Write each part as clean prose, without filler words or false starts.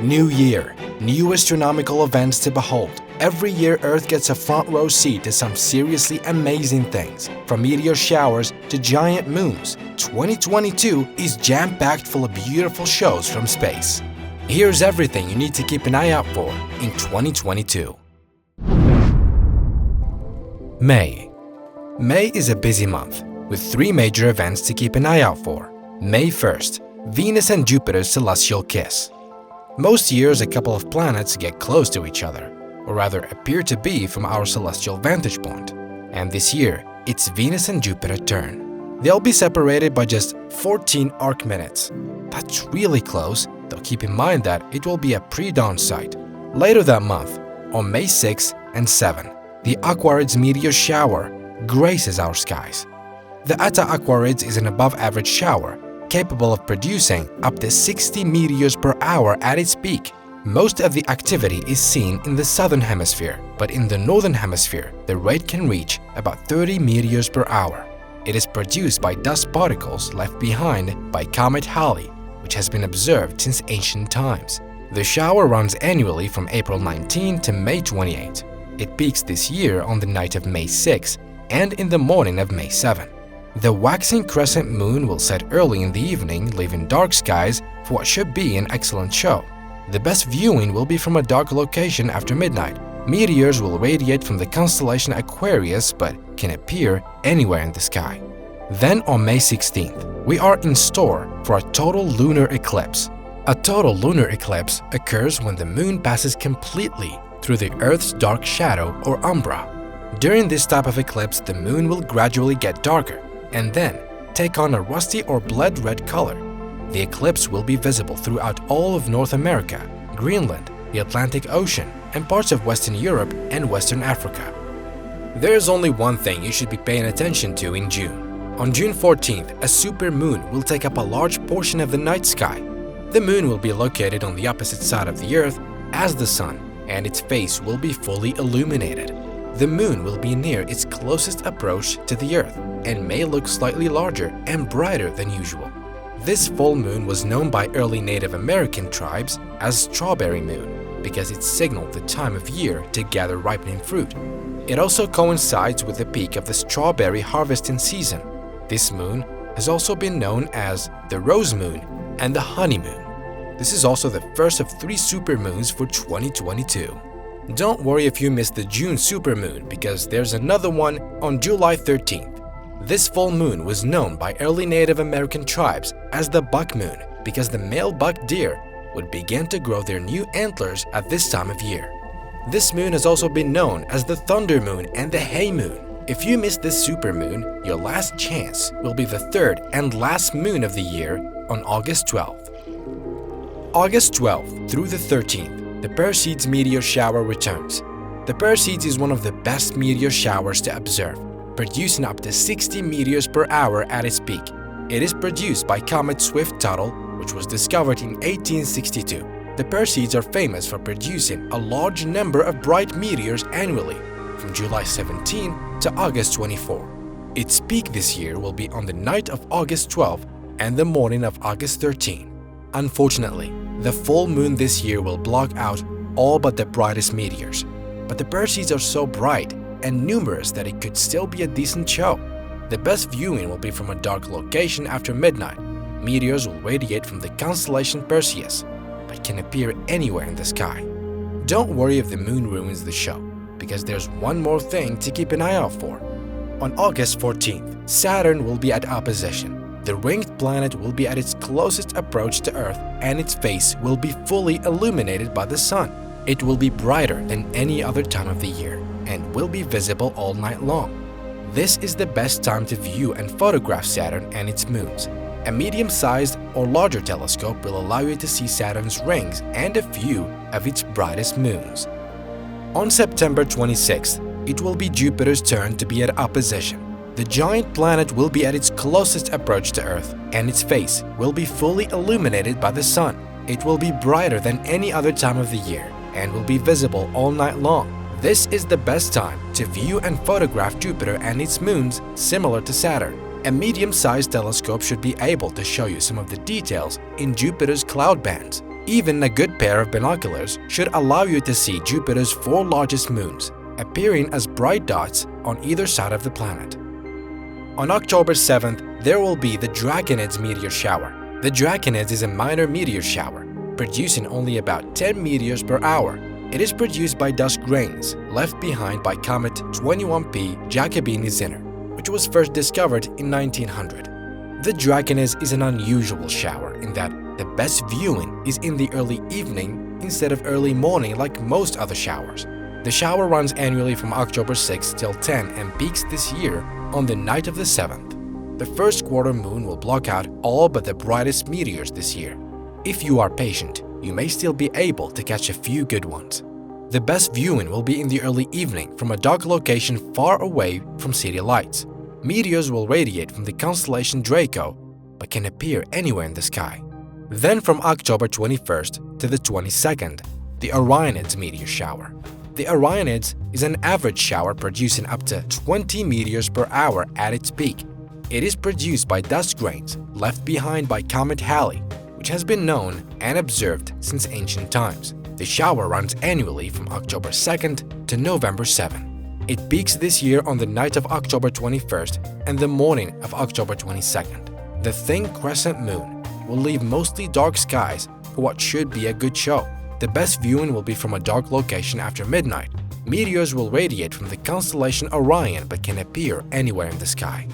New year, new astronomical events to behold. Every year Earth gets a front row seat to some seriously amazing things, from meteor showers to giant moons. 2022 is jam-packed full of beautiful shows from space. Here's everything you need to keep an eye out for in 2022. May. May is a busy month, with 3 major events to keep an eye out for. May 1st, Venus and Jupiter's celestial kiss. Most years, a couple of planets get close to each other, or rather appear to be from our celestial vantage point. And this year, it's Venus and Jupiter turn. They'll be separated by just 14 arc minutes. That's really close, though keep in mind that it will be a pre-dawn sight. Later that month, on May 6 and 7, the Aquarids meteor shower graces our skies. The Eta Aquarids is an above-average shower, capable of producing up to 60 meteors per hour at its peak. Most of the activity is seen in the southern hemisphere, but in the northern hemisphere, the rate can reach about 30 meteors per hour. It is produced by dust particles left behind by Comet Halley, which has been observed since ancient times. The shower runs annually from April 19 to May 28. It peaks this year on the night of May 6 and in the morning of May 7. The waxing crescent moon will set early in the evening, leaving dark skies for what should be an excellent show. The best viewing will be from a dark location after midnight. Meteors will radiate from the constellation Aquarius but can appear anywhere in the sky. Then on May 16th, we are in store for a total lunar eclipse. A total lunar eclipse occurs when the moon passes completely through the Earth's dark shadow or umbra. During this type of eclipse, the moon will gradually get darker and then take on a rusty or blood red color. The eclipse will be visible throughout all of North America, Greenland, the Atlantic Ocean, and parts of Western Europe and Western Africa. There's only one thing you should be paying attention to in June. On June 14th, a supermoon will take up a large portion of the night sky. The moon will be located on the opposite side of the Earth as the Sun, and its face will be fully illuminated. The moon will be near its closest approach to the Earth and may look slightly larger and brighter than usual. This full moon was known by early Native American tribes as Strawberry Moon because it signaled the time of year to gather ripening fruit. It also coincides with the peak of the strawberry harvesting season. This moon has also been known as the Rose Moon and the Honey Moon. This is also the first of 3 supermoons for 2022. Don't worry if you missed the June supermoon because there's another one on July 13th. This full moon was known by early Native American tribes as the Buck Moon because the male buck deer would begin to grow their new antlers at this time of year. This moon has also been known as the Thunder Moon and the Hay Moon. If you missed this supermoon, your last chance will be the 3rd and last moon of the year on August 12th. August 12th through the 13th, the Perseids meteor shower returns. The Perseids is one of the best meteor showers to observe, producing up to 60 meteors per hour at its peak. It is produced by Comet Swift-Tuttle, which was discovered in 1862. The Perseids are famous for producing a large number of bright meteors annually, from July 17 to August 24. Its peak this year will be on the night of August 12 and the morning of August 13. Unfortunately, the full moon this year will block out all but the brightest meteors. But the Perseids are so bright and numerous that it could still be a decent show. The best viewing will be from a dark location after midnight. Meteors will radiate from the constellation Perseus, but can appear anywhere in the sky. Don't worry if the moon ruins the show, because there's one more thing to keep an eye out for. On August 14th, Saturn will be at opposition. The ringed planet will be at its closest approach to Earth and its face will be fully illuminated by the Sun. It will be brighter than any other time of the year and will be visible all night long. This is the best time to view and photograph Saturn and its moons. A medium-sized or larger telescope will allow you to see Saturn's rings and a few of its brightest moons. On September 26th, it will be Jupiter's turn to be at opposition. The giant planet will be at its closest approach to Earth, and its face will be fully illuminated by the Sun. It will be brighter than any other time of the year and will be visible all night long. This is the best time to view and photograph Jupiter and its moons similar to Saturn. A medium-sized telescope should be able to show you some of the details in Jupiter's cloud bands. Even a good pair of binoculars should allow you to see Jupiter's 4 largest moons, appearing as bright dots on either side of the planet. On October 7th, there will be the Draconids meteor shower. The Draconids is a minor meteor shower, producing only about 10 meteors per hour. It is produced by dust grains left behind by comet 21P Giacobini-Zinner, which was first discovered in 1900. The Draconids is an unusual shower in that the best viewing is in the early evening instead of early morning like most other showers. The shower runs annually from October 6 till 10 and peaks this year on the night of the 7th. The first quarter moon will block out all but the brightest meteors this year. If you are patient, you may still be able to catch a few good ones. The best viewing will be in the early evening from a dark location far away from city lights. Meteors will radiate from the constellation Draco, but can appear anywhere in the sky. Then from October 21st to the 22nd, the Orionids meteor shower. The Orionids is an average shower producing up to 20 meteors per hour at its peak. It is produced by dust grains left behind by Comet Halley, which has been known and observed since ancient times. The shower runs annually from October 2nd to November 7th. It peaks this year on the night of October 21st and the morning of October 22nd. The thin crescent moon will leave mostly dark skies for what should be a good show. The best viewing will be from a dark location after midnight. Meteors will radiate from the constellation Orion but can appear anywhere in the sky.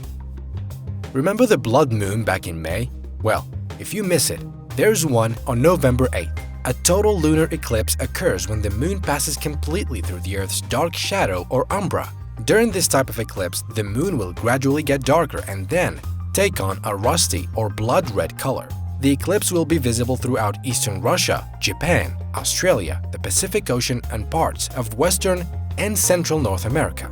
Remember the blood moon back in May? Well, if you miss it, there's one on November 8th. A total lunar eclipse occurs when the moon passes completely through the Earth's dark shadow or umbra. During this type of eclipse, the moon will gradually get darker and then take on a rusty or blood red color. The eclipse will be visible throughout eastern Russia, Japan, Australia, the Pacific Ocean, and parts of western and central North America.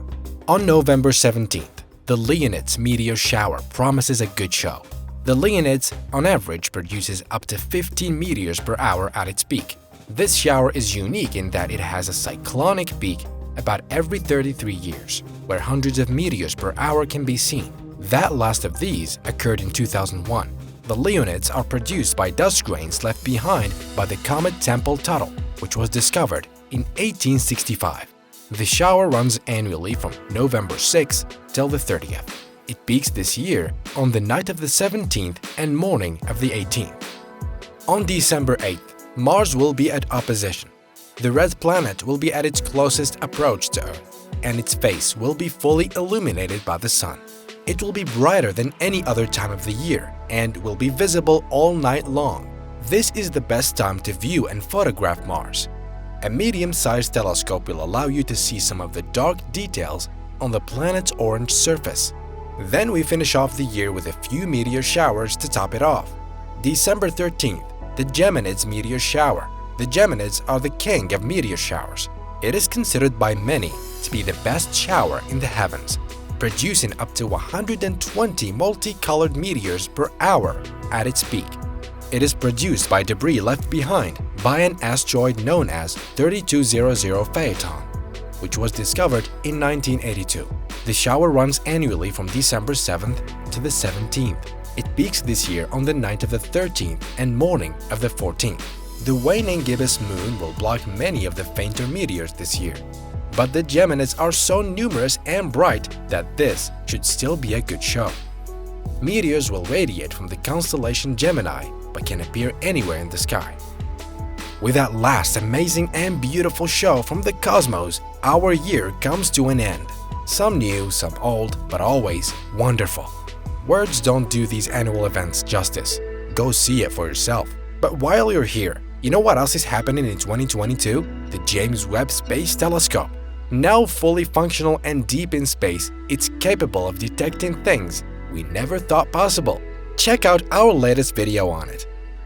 On November 17th, the Leonids meteor shower promises a good show. The Leonids, on average, produces up to 15 meteors per hour at its peak. This shower is unique in that it has a cyclonic peak about every 33 years, where hundreds of meteors per hour can be seen. That last of these occurred in 2001. The Leonids are produced by dust grains left behind by the comet Tempel-Tuttle, which was discovered in 1865. The shower runs annually from November 6th till the 30th. It peaks this year on the night of the 17th and morning of the 18th. On December 8th, Mars will be at opposition. The red planet will be at its closest approach to Earth, and its face will be fully illuminated by the sun. It will be brighter than any other time of the year and will be visible all night long. This is the best time to view and photograph Mars. A medium-sized telescope will allow you to see some of the dark details on the planet's orange surface. Then we finish off the year with a few meteor showers to top it off. December 13th, the Geminids meteor shower. The Geminids are the king of meteor showers. It is considered by many to be the best shower in the heavens, producing up to 120 multicolored meteors per hour at its peak. It is produced by debris left behind by an asteroid known as 3200 Phaeton, which was discovered in 1982. The shower runs annually from December 7th to the 17th. It peaks this year on the night of the 13th and morning of the 14th. The waning gibbous moon will block many of the fainter meteors this year. But the Geminids are so numerous and bright that this should still be a good show. Meteors will radiate from the constellation Gemini but can appear anywhere in the sky. With that last amazing and beautiful show from the cosmos, our year comes to an end. Some new, some old, but always wonderful. Words don't do these annual events justice. Go see it for yourself. But while you're here, you know what else is happening in 2022? The James Webb Space Telescope. Now fully functional and deep in space, it's capable of detecting things we never thought possible. Check out our latest video on it.